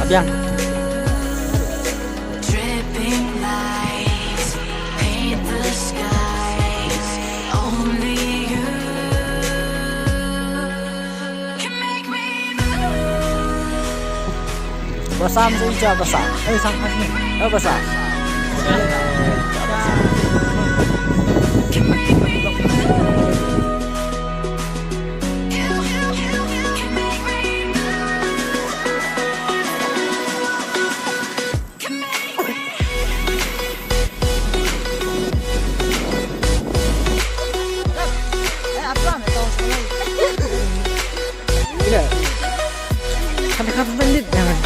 Abang. Bersam saja bersam. Sang ini. Bersam. Sampai kapan menit jangan.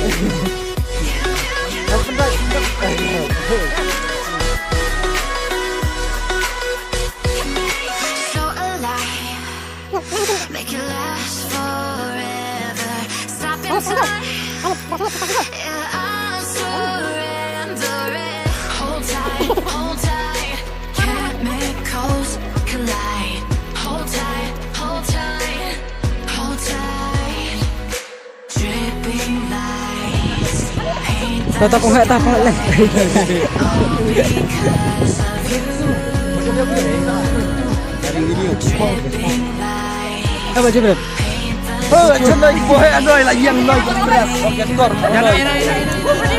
So alive, make it last forever. Stop in time, yeah, I'm surrendering. Hold tight, chemicals collide. Hold tight, hold tight, hold tight. Dripping lights paint the Tetap enggak tahu lah. Dari video. Apa coba? Oh, chân đây bố hệ rồi là yên rồi cũng được. Oke, skor.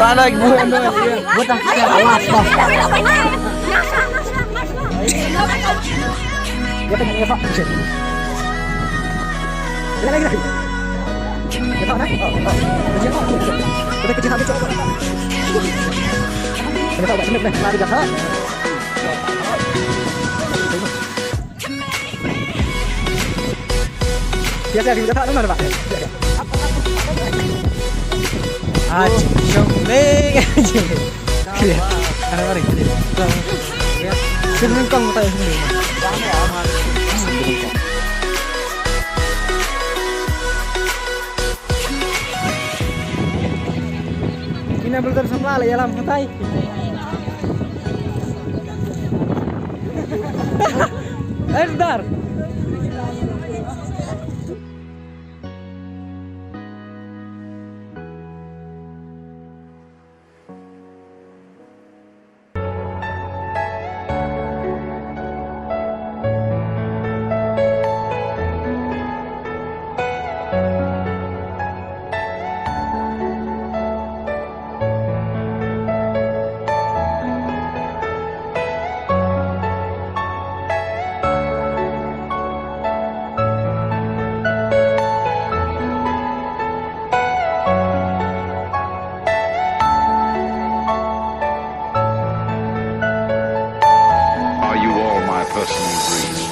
Mana bố hệ rồi. Buat tak kita awas. Dia pengen ngevak. Lagi. Ngevak nak? Oh. Kita kecil habis coba. Kita coba cendet nih, lari jaka. Biasa di jaka mana, Pak? Jong nih. Mari. Seneng kong tayo sendiri. Ini belum tersembah ya lam santai. Bentar. Are you all my personal dreams?